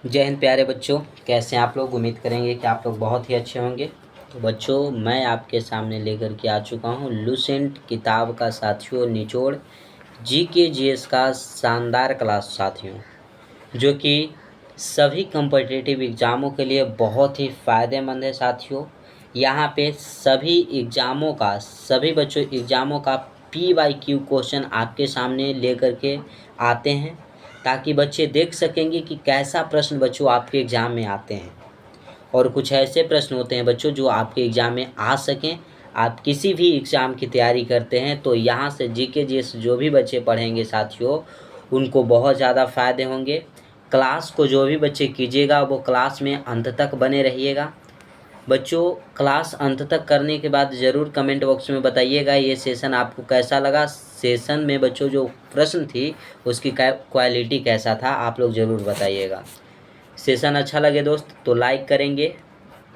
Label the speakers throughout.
Speaker 1: जय हिंद प्यारे बच्चों, कैसे हैं आप लोग। उम्मीद करेंगे कि आप लोग बहुत ही अच्छे होंगे। तो बच्चों, मैं आपके सामने लेकर के आ चुका हूं लुसेंट किताब का साथियों निचोड़ जीके जीएस का शानदार क्लास साथियों, जो कि सभी कम्पिटिटिव एग्ज़ामों के लिए बहुत ही फ़ायदेमंद है साथियों। यहाँ पे सभी बच्चों एग्ज़ामों का PYQ क्वेश्चन आपके सामने लेकर के आते हैं, ताकि बच्चे देख सकेंगे कि कैसा प्रश्न बच्चों आपके एग्ज़ाम में आते हैं। और कुछ ऐसे प्रश्न होते हैं बच्चों जो आपके एग्ज़ाम में आ सकें। आप किसी भी एग्ज़ाम की तैयारी करते हैं तो यहाँ से जीके जीएस जो भी बच्चे पढ़ेंगे साथियों, उनको बहुत ज़्यादा फ़ायदे होंगे। क्लास को जो भी बच्चे कीजिएगा वो क्लास में अंत तक बने रहिएगा। बच्चों, क्लास अंत तक करने के बाद ज़रूर कमेंट बॉक्स में बताइएगा ये सेशन आपको कैसा लगा। सेशन में बच्चों जो प्रश्न थी उसकी क्वालिटी कैसा था, आप लोग ज़रूर बताइएगा। सेशन अच्छा लगे दोस्त तो लाइक करेंगे,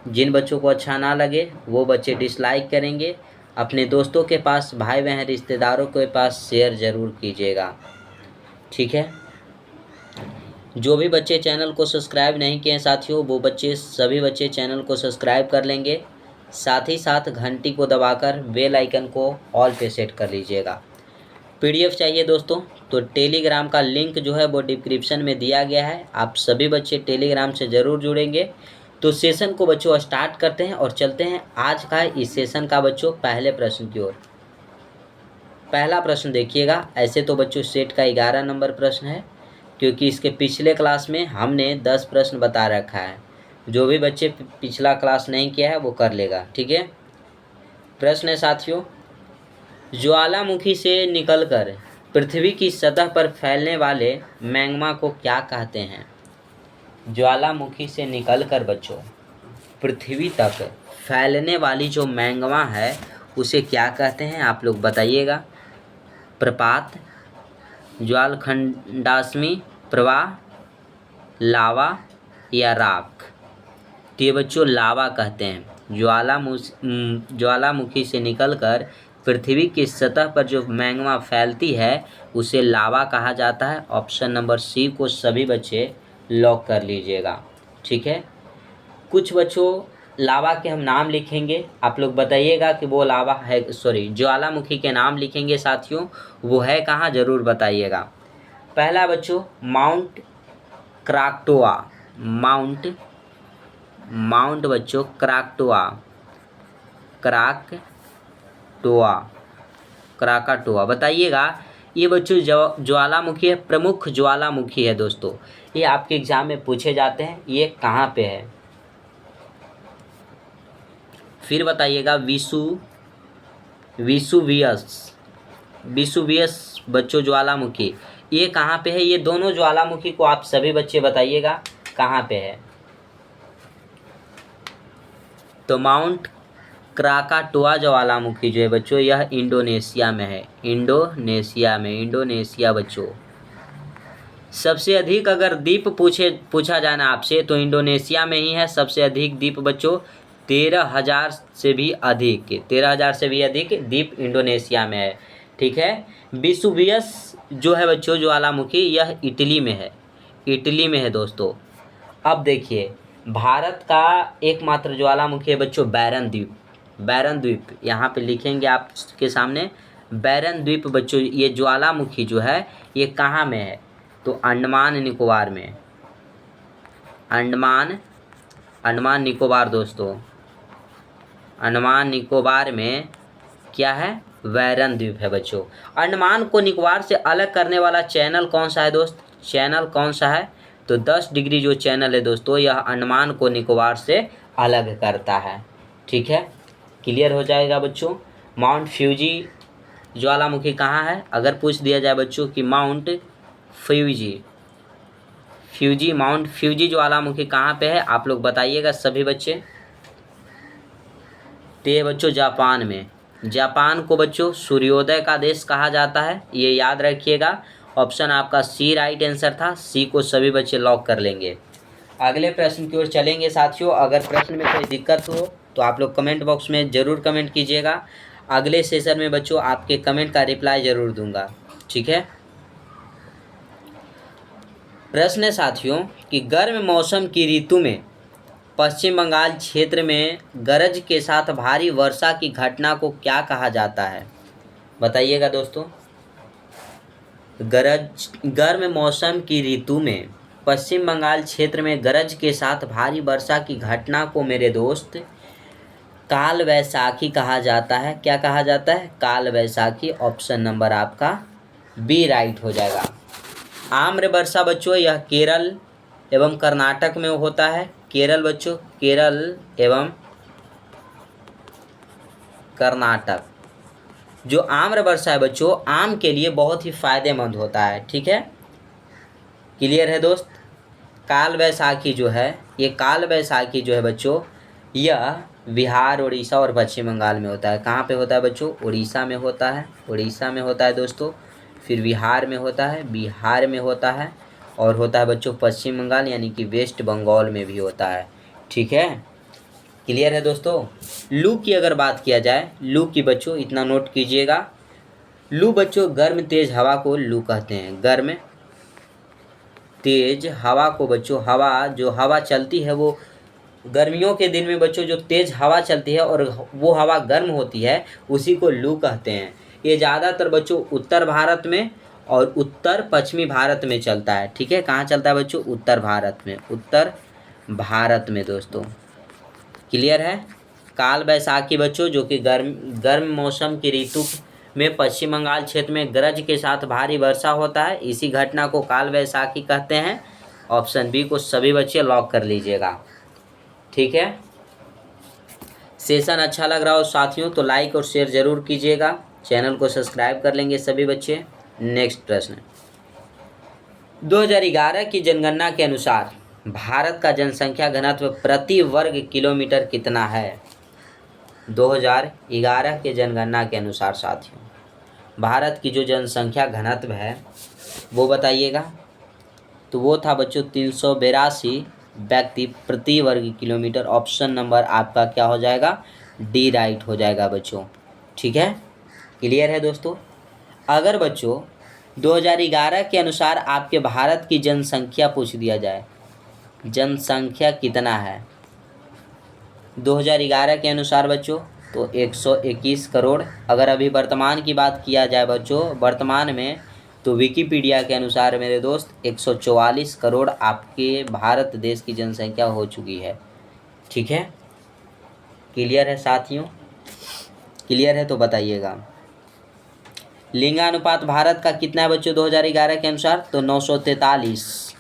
Speaker 1: जिन बच्चों को अच्छा ना लगे वो बच्चे डिसलाइक करेंगे। अपने दोस्तों के पास, भाई बहन, रिश्तेदारों के पास शेयर ज़रूर कीजिएगा, ठीक है। जो भी बच्चे चैनल को सब्सक्राइब नहीं किए हैं साथियों, वो सभी बच्चे चैनल को सब्सक्राइब कर लेंगे। साथ ही साथ घंटी को दबाकर बेल आइकन को ऑल पे सेट कर लीजिएगा। PDF चाहिए दोस्तों तो टेलीग्राम का लिंक जो है वो डिस्क्रिप्शन में दिया गया है। आप सभी बच्चे टेलीग्राम से ज़रूर जुड़ेंगे। तो सेशन को बच्चों स्टार्ट करते हैं और चलते हैं आज का इस सेशन का बच्चों पहले प्रश्न की ओर। पहला प्रश्न देखिएगा। ऐसे तो बच्चों सेट का 11 नंबर प्रश्न है, क्योंकि इसके पिछले क्लास में हमने 10 प्रश्न बता रखा है। जो भी बच्चे पिछला क्लास नहीं किया है वो कर लेगा, ठीक है। प्रश्न है साथियों, ज्वालामुखी से निकलकर पृथ्वी की सतह पर फैलने वाले मैग्मा को क्या कहते हैं। ज्वालामुखी से निकलकर बच्चों पृथ्वी तक फैलने वाली जो मैग्मा है उसे क्या कहते हैं, आप लोग बताइएगा। प्रपात, ज्वालखंडाश्मी प्रवाह, लावा या राख। तो ये बच्चों लावा कहते हैं। ज्वालामुखी से निकलकर पृथ्वी की सतह पर जो मैग्मा फैलती है उसे लावा कहा जाता है। ऑप्शन नंबर सी को सभी बच्चे लॉक कर लीजिएगा, ठीक है। कुछ बच्चों लावा के हम नाम लिखेंगे, आप लोग बताइएगा कि वो लावा है, ज्वालामुखी के नाम लिखेंगे साथियों, वो है कहाँ, ज़रूर बताइएगा। पहला बच्चों माउंट क्राकटोआ, माउंट बच्चों क्राकाटोआ बताइएगा। ये बच्चों ज्वालामुखी है, प्रमुख ज्वालामुखी है दोस्तों। ये आपके एग्जाम में पूछे जाते हैं। ये कहाँ पे है, फिर बताइएगा। विसुवियस बच्चों ज्वालामुखी, ये कहाँ पे है। ये दोनों ज्वालामुखी को आप सभी बच्चे बताइएगा कहाँ पे है। तो माउंट क्राकाटोआ ज्वालामुखी जो है बच्चों यह इंडोनेशिया में है। इंडोनेशिया बच्चों। सबसे अधिक अगर द्वीप पूछा जाना आपसे तो इंडोनेशिया में ही है सबसे अधिक द्वीप बच्चों। 13,000 से भी अधिक द्वीप इंडोनेशिया में है, ठीक है। विसुवियस जो है बच्चों ज्वालामुखी, यह इटली में है दोस्तों। अब देखिए, भारत का एकमात्र ज्वालामुखी है बच्चों बैरन द्वीप। यहाँ पे लिखेंगे आपके सामने बैरन द्वीप बच्चों। ये ज्वालामुखी जो है ये कहाँ में है, तो अंडमान निकोबार में। अंडमान निकोबार दोस्तों, अंडमान निकोबार में क्या है, बैरन द्वीप है बच्चों। अंडमान को निकोबार से अलग करने वाला चैनल कौन सा है दोस्त, तो 10 डिग्री जो चैनल है दोस्तों, यह अंडमान को निकोबार से अलग करता है, ठीक है। क्लियर हो जाएगा बच्चों। माउंट फ्यूजी ज्वालामुखी कहाँ है, अगर पूछ दिया जाए बच्चों कि माउंट फ्यूजी ज्वालामुखी कहाँ पे है, आप लोग बताइएगा सभी बच्चे। तो ये बच्चों जापान को बच्चों सूर्योदय का देश कहा जाता है, ये याद रखिएगा। ऑप्शन आपका सी राइट आंसर था। सी को सभी बच्चे लॉक कर लेंगे। अगले प्रश्न की ओर चलेंगे साथियों। अगर प्रश्न में कोई दिक्कत हो तो आप लोग कमेंट बॉक्स में ज़रूर कमेंट कीजिएगा। अगले सेशन में बच्चों आपके कमेंट का रिप्लाई ज़रूर दूंगा, ठीक है। प्रश्न है साथियों कि गर्म मौसम की ऋतु में पश्चिम बंगाल क्षेत्र में गरज के साथ भारी वर्षा की घटना को क्या कहा जाता है? बताइएगा दोस्तों। गर्म मौसम की ऋतु में पश्चिम बंगाल क्षेत्र में गरज के साथ भारी वर्षा की घटना को मेरे दोस्त काल वैसाखी कहा जाता है। क्या कहा जाता है? काल वैसाखी। ऑप्शन नंबर आपका बी राइट हो जाएगा। आम्र वर्षा बच्चों यह केरल एवं कर्नाटक में होता है। केरल बच्चों, केरल एवं कर्नाटक। जो आम्र वर्षा है बच्चों, आम के लिए बहुत ही फायदेमंद होता है। ठीक है, क्लियर है दोस्त। काल वैसाखी जो है, ये काल वैसाखी जो है बच्चों, यह बिहार, उड़ीसा और पश्चिम बंगाल में होता है। कहाँ पे होता है बच्चों? उड़ीसा में होता है, उड़ीसा में होता है दोस्तों। फिर बिहार में होता है, बिहार में होता है, और होता है बच्चों पश्चिम बंगाल यानी कि वेस्ट बंगाल में भी होता है। ठीक है, क्लियर है दोस्तों। लू की अगर बात किया जाए, लू की बच्चों इतना नोट कीजिएगा। लू बच्चों गर्म तेज हवा को लू कहते हैं। गर्म तेज हवा को बच्चों, हवा जो हवा चलती है वो गर्मियों के दिन में बच्चों जो तेज़ हवा चलती है और वो हवा गर्म होती है, उसी को लू कहते हैं। ये ज़्यादातर बच्चों उत्तर भारत में और उत्तर पश्चिमी भारत में चलता है। ठीक है, कहाँ चलता है बच्चों? उत्तर भारत में, उत्तर भारत में दोस्तों। क्लियर है। काल वैसाखी बच्चों जो कि गर्म मौसम की ऋतु में पश्चिम बंगाल क्षेत्र में गरज के साथ भारी वर्षा होता है, इसी घटना को काल वैसाखी कहते हैं। ऑप्शन बी को सभी बच्चे लॉक कर लीजिएगा। ठीक है, सेशन अच्छा लग रहा हो साथियों तो लाइक और शेयर जरूर कीजिएगा। चैनल को सब्सक्राइब कर लेंगे सभी बच्चे। नेक्स्ट प्रश्न, 2011 की जनगणना के अनुसार भारत का जनसंख्या घनत्व प्रति वर्ग किलोमीटर कितना है? 2011 के जनगणना के अनुसार साथियों भारत की जो जनसंख्या घनत्व है वो बताइएगा। तो वो था बच्चों 382 व्यक्ति प्रति वर्ग किलोमीटर। ऑप्शन नंबर आपका क्या हो जाएगा? डी राइट हो जाएगा बच्चों। ठीक है, क्लियर है दोस्तों। अगर बच्चों 2011 के अनुसार आपके भारत की जनसंख्या पूछ दिया जाए, जनसंख्या कितना है 2011 के अनुसार बच्चों, तो 121 करोड़। अगर अभी वर्तमान की बात किया जाए बच्चों, वर्तमान में तो विकिपीडिया के अनुसार मेरे दोस्त 144 करोड़ आपके भारत देश की जनसंख्या हो चुकी है। ठीक है, क्लियर है साथियों? क्लियर है तो बताइएगा। लिंगानुपात भारत का कितना है बच्चों 2011 के अनुसार? तो 943।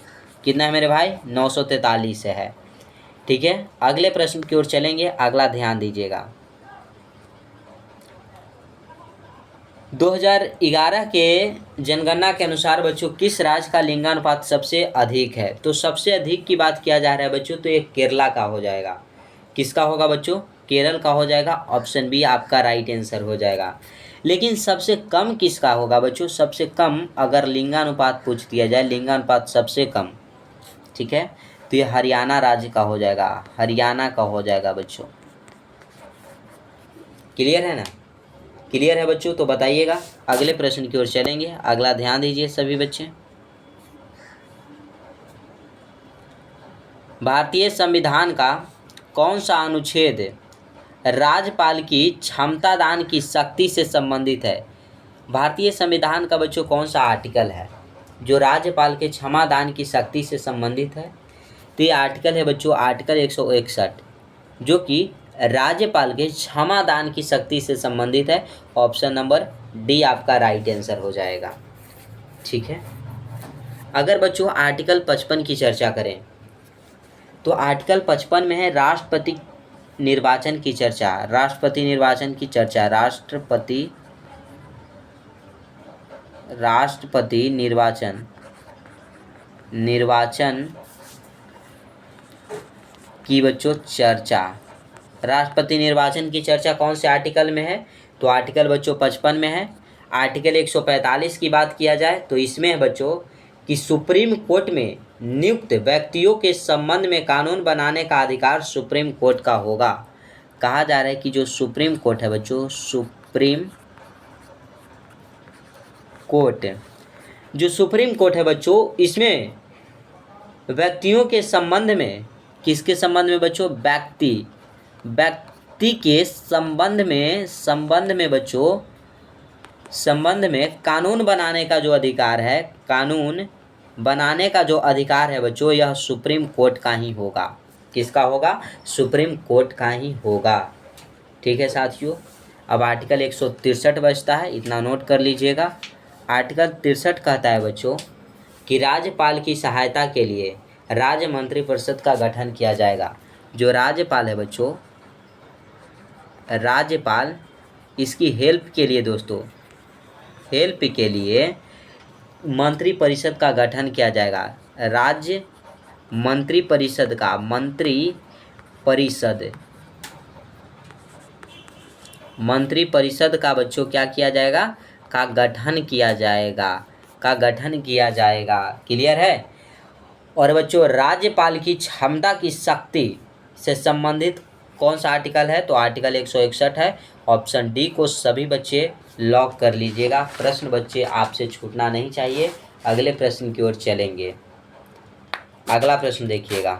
Speaker 1: कितना है मेरे भाई? 943 है। ठीक है, अगले प्रश्न की ओर चलेंगे। अगला ध्यान दीजिएगा। 2011 के जनगणना के अनुसार बच्चों किस राज्य का लिंगानुपात सबसे अधिक है? तो सबसे अधिक की बात किया जा रहा है बच्चों, तो ये केरला का हो जाएगा। किसका होगा बच्चों? केरल का हो जाएगा। ऑप्शन बी आपका राइट आंसर हो जाएगा। लेकिन सबसे कम किसका होगा बच्चों? सबसे कम अगर लिंगानुपात पूछ दिया जाए, लिंगानुपात सबसे कम, ठीक है, तो ये हरियाणा राज्य का हो जाएगा। हरियाणा का हो जाएगा बच्चों। क्लियर है ना? क्लियर है बच्चों तो बताइएगा। अगले प्रश्न की ओर चलेंगे। अगला ध्यान दीजिए सभी बच्चे। भारतीय संविधान का कौन सा अनुच्छेद राज्यपाल की क्षमता दान की शक्ति से संबंधित है? भारतीय संविधान का बच्चों कौन सा आर्टिकल है जो राज्यपाल के क्षमा दान की शक्ति से संबंधित है? तो ये आर्टिकल है बच्चों आर्टिकल 161, जो कि राज्यपाल के क्षमा दान की शक्ति से संबंधित है। ऑप्शन नंबर डी आपका राइट आंसर हो जाएगा। ठीक है, अगर बच्चों आर्टिकल 55 की चर्चा करें, तो आर्टिकल 55 में है राष्ट्रपति निर्वाचन की चर्चा। राष्ट्रपति निर्वाचन की चर्चा, राष्ट्रपति निर्वाचन की बच्चों चर्चा। राष्ट्रपति निर्वाचन की चर्चा कौन से आर्टिकल में है? तो आर्टिकल बच्चों 55 में है। आर्टिकल 145 की बात किया जाए तो इसमें है बच्चों कि सुप्रीम कोर्ट में नियुक्त व्यक्तियों के संबंध में कानून बनाने का अधिकार सुप्रीम कोर्ट का होगा। कहा जा रहा है कि जो सुप्रीम कोर्ट है बच्चों, सुप्रीम कोर्ट, जो सुप्रीम कोर्ट है बच्चों, इसमें व्यक्तियों के संबंध में, किसके संबंध में बच्चों? व्यक्ति के संबंध में बच्चों, संबंध में कानून बनाने का जो अधिकार है, कानून बनाने का जो अधिकार है बच्चों, यह सुप्रीम कोर्ट का ही होगा। किसका होगा? सुप्रीम कोर्ट का ही होगा। ठीक है साथियों। अब आर्टिकल 163 बचता है, इतना नोट कर लीजिएगा। आर्टिकल 63 कहता है बच्चों कि राज्यपाल की सहायता के लिए राज्य मंत्रिपरिषद का गठन किया जाएगा। जो राज्यपाल है बच्चों, राज्यपाल, इसकी हेल्प के लिए दोस्तों, हेल्प के लिए मंत्रिपरिषद का गठन किया जाएगा। राज्य मंत्रिपरिषद का, मंत्रिपरिषद का बच्चों क्या किया जाएगा? का गठन किया जाएगा। क्लियर है? और बच्चों राज्यपाल की क्षमता की शक्ति से संबंधित कौन सा आर्टिकल है? तो आर्टिकल 161 है। ऑप्शन डी को सभी बच्चे लॉक कर लीजिएगा। प्रश्न बच्चे आपसे छूटना नहीं चाहिए। अगले प्रश्न की ओर चलेंगे। अगला प्रश्न देखिएगा।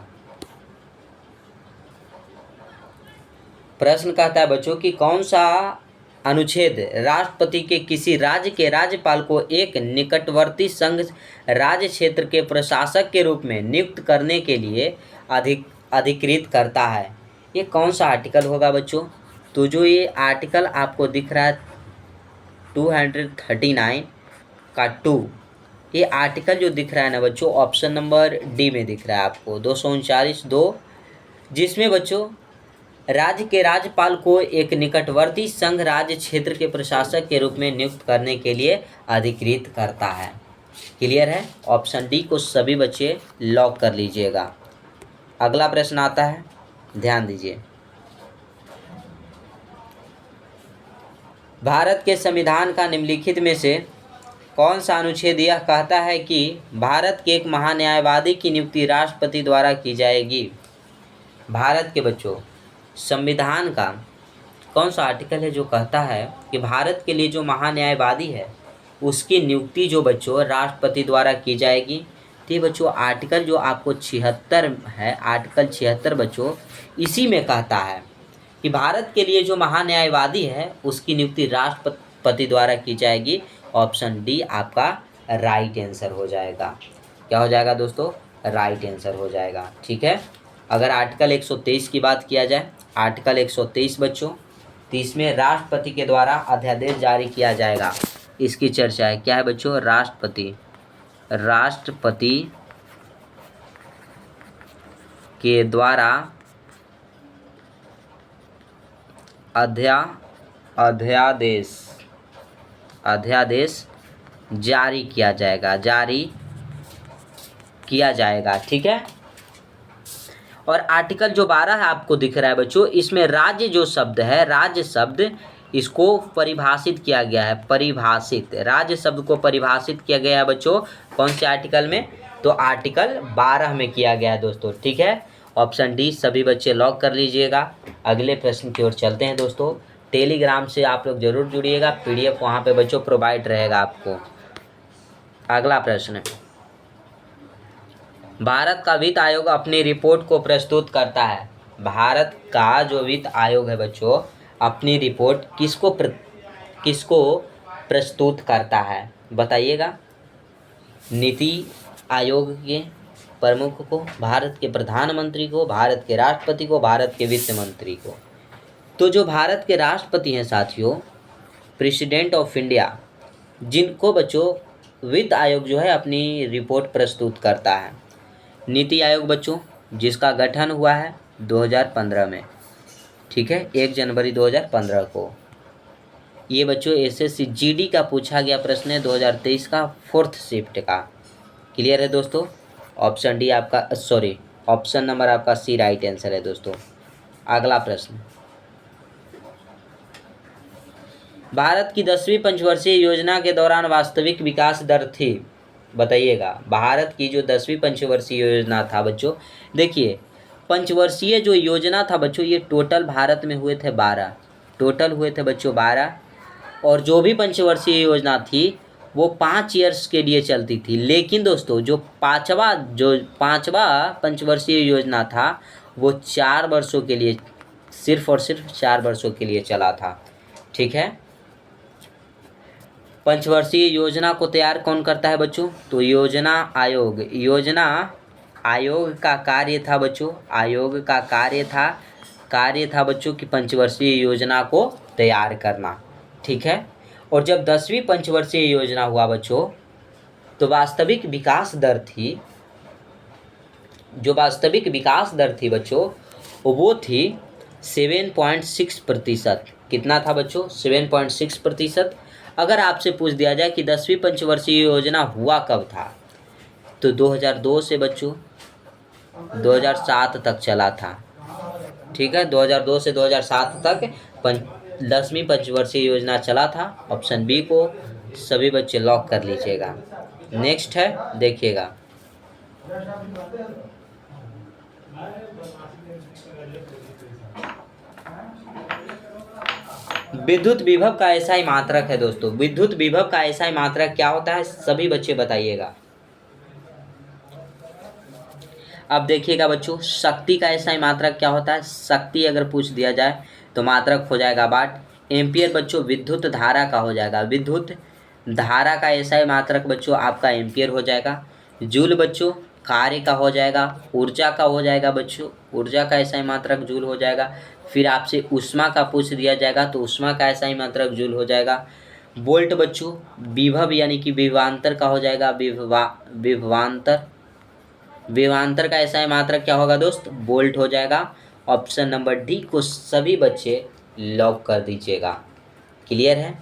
Speaker 1: प्रश्न कहता है बच्चों कि कौन सा अनुच्छेद राष्ट्रपति के किसी राज्य के राज्यपाल को एक निकटवर्ती संघ राज्य क्षेत्र के प्रशासक के रूप में नियुक्त करने के लिए अधिकृत करता है? ये कौन सा आर्टिकल होगा बच्चों? तो जो ये आर्टिकल आपको दिख रहा है 239 का 2, ये आर्टिकल जो दिख रहा है ना बच्चों, ऑप्शन नंबर डी में दिख रहा है आपको 239(2), जिसमें बच्चों राज्य के राज्यपाल को एक निकटवर्ती संघ राज्य क्षेत्र के प्रशासक के रूप में नियुक्त करने के लिए अधिकृत करता है। क्लियर है? ऑप्शन डी को सभी बच्चे लॉक कर लीजिएगा। अगला प्रश्न आता है, ध्यान दीजिए। भारत के संविधान का निम्नलिखित में से कौन सा अनुच्छेद यह कहता है कि भारत के एक महान्यायवादी की नियुक्ति राष्ट्रपति द्वारा की जाएगी? भारत के बच्चों संविधान का कौन सा आर्टिकल है जो कहता है कि भारत के लिए जो महान्यायवादी है उसकी नियुक्ति जो बच्चों राष्ट्रपति द्वारा की जाएगी? तो ये बच्चों आर्टिकल जो आपको 76 है, आर्टिकल 76 बच्चों इसी में कहता है कि भारत के लिए जो महान्यायवादी है उसकी नियुक्ति राष्ट्रपति द्वारा की जाएगी। ऑप्शन डी आपका राइट आंसर हो जाएगा। क्या हो जाएगा दोस्तों? राइट आंसर हो जाएगा। ठीक है। अगर आर्टिकल 123 की बात किया जाए, आर्टिकल 123 बच्चों, तो इसमें राष्ट्रपति के द्वारा अध्यादेश जारी किया जाएगा, इसकी चर्चा है। क्या है बच्चों? राष्ट्रपति के द्वारा अध्यादेश जारी किया जाएगा। ठीक है। और आर्टिकल जो 12 है आपको दिख रहा है बच्चों, इसमें राज्य जो शब्द है, राज्य शब्द इसको परिभाषित किया गया है। राज्य शब्द को परिभाषित किया गया है बच्चों कौन से आर्टिकल में? तो आर्टिकल 12 में किया गया है दोस्तों। ठीक है। ऑप्शन डी सभी बच्चे लॉक कर लीजिएगा। अगले प्रश्न की ओर चलते हैं दोस्तों। टेलीग्राम से आप लोग जरूर जुड़िएगा, PDF वहाँ पे बच्चों प्रोवाइड रहेगा आपको। अगला प्रश्न, भारत का वित्त आयोग अपनी रिपोर्ट को प्रस्तुत करता है। भारत का जो वित्त आयोग है बच्चों अपनी रिपोर्ट किसको प्रस्तुत करता है? बताइएगा। नीति आयोग के प्रमुख को, भारत के प्रधानमंत्री को, भारत के राष्ट्रपति को, भारत के वित्त मंत्री को? तो जो भारत के राष्ट्रपति हैं साथियों, प्रेसिडेंट ऑफ इंडिया, जिनको बच्चों वित्त आयोग जो है अपनी रिपोर्ट प्रस्तुत करता है। नीति आयोग बच्चों जिसका गठन हुआ है 2015 में। ठीक है, 1 जनवरी 2015 को। ये बच्चों SSC GD का पूछा गया प्रश्न है 2023 का 4th शिफ्ट का। क्लियर है दोस्तों? ऑप्शन डी आपका, सॉरी ऑप्शन नंबर आपका सी राइट आंसर है दोस्तों। अगला प्रश्न, भारत की 10वीं पंचवर्षीय योजना के दौरान वास्तविक विकास दर थी? बताइएगा। भारत की जो 10वीं पंचवर्षीय योजना था बच्चों, देखिए पंचवर्षीय जो योजना था बच्चों ये टोटल भारत में हुए थे 12, टोटल हुए थे बच्चों 12। और जो भी पंचवर्षीय योजना थी वो 5 ईयर्स के लिए चलती थी। लेकिन दोस्तों जो पाँचवा पंचवर्षीय योजना था वो 4 वर्षों के लिए, सिर्फ और सिर्फ 4 वर्षों के लिए चला था। ठीक है। पंचवर्षीय योजना को तैयार कौन करता है बच्चों? तो योजना आयोग का कार्य था बच्चों, कार्य था बच्चों कि पंचवर्षीय योजना को तैयार करना। ठीक है। और जब 10वीं पंचवर्षीय योजना हुआ बच्चों, तो वास्तविक विकास दर थी बच्चों, वो थी 7.6%। कितना था बच्चों? 7.6%। अगर आपसे पूछ दिया जाए कि 10वीं पंचवर्षीय योजना हुआ कब था, तो 2002 से बच्चों 2007 तक चला था। ठीक है। 2002 से 2007 तक 10वीं पंचवर्षीय योजना चला था। ऑप्शन बी को सभी बच्चे लॉक कर लीजिएगा। नेक्स्ट है, देखिएगा। विद्युत विभव का ऐसा ही मात्रक है दोस्तों। विद्युत विभव का ऐसा ही मात्रक क्या होता है, सभी बच्चे बताइएगा। अब देखिएगा बच्चों, शक्ति का ऐसा ही मात्रक क्या होता है। शक्ति अगर पूछ दिया जाए तो मात्रक हो जाएगा वाट। एम्पियर बच्चों विद्युत धारा का हो जाएगा। विद्युत धारा का ऐसा ही मात्रक बच्चों आपका एम्पियर हो जाएगा। जूल बच्चों कार्य का हो जाएगा। ऊर्जा का हो जाएगा बच्चों, ऊर्जा का ऐसा ही मात्रक जूल हो जाएगा। फिर आपसे ऊष्मा का पूछ दिया जाएगा तो ऊष्मा का ऐसा ही मात्रक जूल हो जाएगा। वोल्ट बच्चों विभव यानी कि विभवांतर का हो जाएगा। विभवांतर का ऐसा ही मात्रक क्या होगा दोस्त? वोल्ट हो जाएगा। ऑप्शन नंबर डी को सभी बच्चे लॉक कर दीजिएगा। क्लियर है।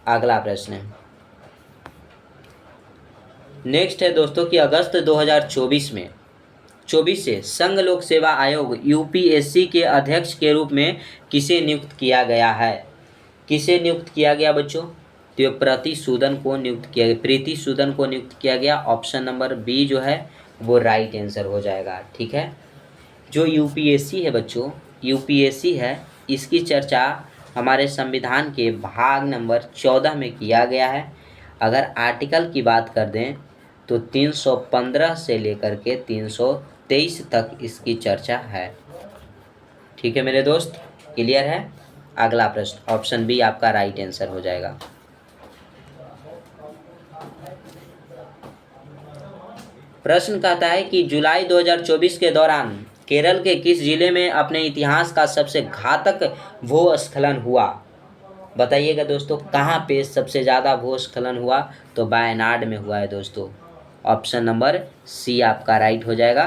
Speaker 1: अगला प्रश्न है, नेक्स्ट है दोस्तों कि अगस्त 2024 से संघ लोक सेवा आयोग यूपीएससी के अध्यक्ष के रूप में किसे नियुक्त किया गया है? किसे नियुक्त किया गया बच्चों? तो प्रीति सूदन को नियुक्त किया गया। ऑप्शन नंबर बी जो है वो राइट आंसर हो जाएगा। ठीक है। जो यूपीएससी है बच्चों, यूपीएससी है, इसकी चर्चा हमारे संविधान के भाग नंबर 14 में किया गया है। अगर आर्टिकल की बात कर दें तो 315 से लेकर के 323 तक इसकी चर्चा है। ठीक है मेरे दोस्त, क्लियर है। अगला प्रश्न, ऑप्शन बी आपका राइट आंसर हो जाएगा। प्रश्न कहता है कि जुलाई 2024 के दौरान केरल के किस जिले में अपने इतिहास का सबसे घातक भूस्खलन हुआ? बताइएगा दोस्तों, कहाँ पे सबसे ज़्यादा भूस्खलन हुआ? तो वायनाड में हुआ है दोस्तों। ऑप्शन नंबर सी आपका राइट हो जाएगा,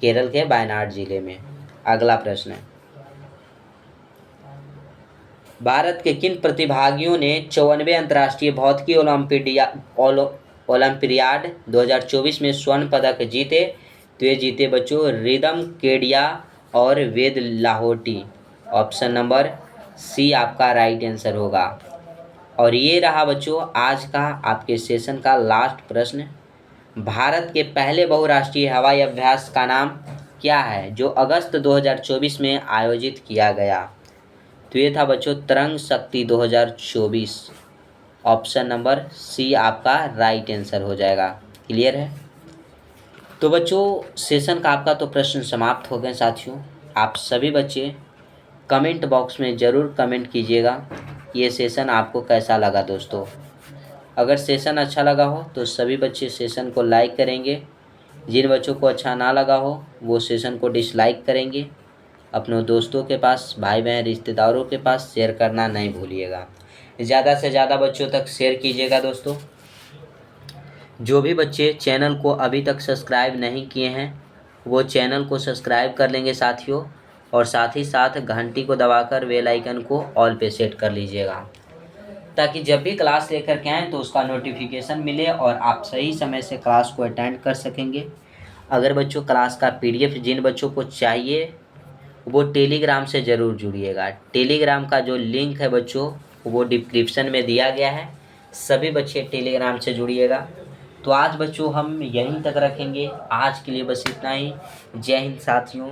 Speaker 1: केरल के वायनाड जिले में। अगला प्रश्न है, भारत के किन प्रतिभागियों ने 54वें अंतर्राष्ट्रीय भौतिकी ओलंपियाड 2024 में स्वर्ण पदक जीते? तो ये जीते बच्चों रिदम केडिया और वेद लाहोटी। ऑप्शन नंबर सी आपका राइट आंसर होगा। और ये रहा बच्चों आज का आपके सेशन का लास्ट प्रश्न। भारत के पहले बहुराष्ट्रीय हवाई अभ्यास का नाम क्या है जो अगस्त 2024 में आयोजित किया गया? तो ये था बच्चों तरंग शक्ति 2024। ऑप्शन नंबर सी आपका राइट आंसर हो जाएगा। क्लियर है। तो बच्चों सेशन का आपका तो प्रश्न समाप्त हो गए साथियों। आप सभी बच्चे कमेंट बॉक्स में ज़रूर कमेंट कीजिएगा ये सेशन आपको कैसा लगा दोस्तों। अगर सेशन अच्छा लगा हो तो सभी बच्चे सेशन को लाइक करेंगे। जिन बच्चों को अच्छा ना लगा हो वो सेशन को डिसलाइक करेंगे। अपनों दोस्तों के पास, भाई बहन, रिश्तेदारों के पास शेयर करना नहीं भूलिएगा। ज़्यादा से ज़्यादा बच्चों तक शेयर कीजिएगा दोस्तों। जो भी बच्चे चैनल को अभी तक सब्सक्राइब नहीं किए हैं वो चैनल को सब्सक्राइब कर लेंगे साथियों, और साथ ही साथ घंटी को दबाकर बेल आइकन को ऑल पे सेट कर लीजिएगा, ताकि जब भी क्लास लेकर के आएँ तो उसका नोटिफिकेशन मिले और आप सही समय से क्लास को अटेंड कर सकेंगे। अगर बच्चों क्लास का PDF जिन बच्चों को चाहिए वो टेलीग्राम से ज़रूर जुड़िएगा। टेलीग्राम का जो लिंक है बच्चों वो डिस्क्रिप्शन में दिया गया है। सभी बच्चे टेलीग्राम से जुड़िएगा। तो आज बच्चों हम यहीं तक रखेंगे। आज के लिए बस इतना ही। जय हिंद साथियों।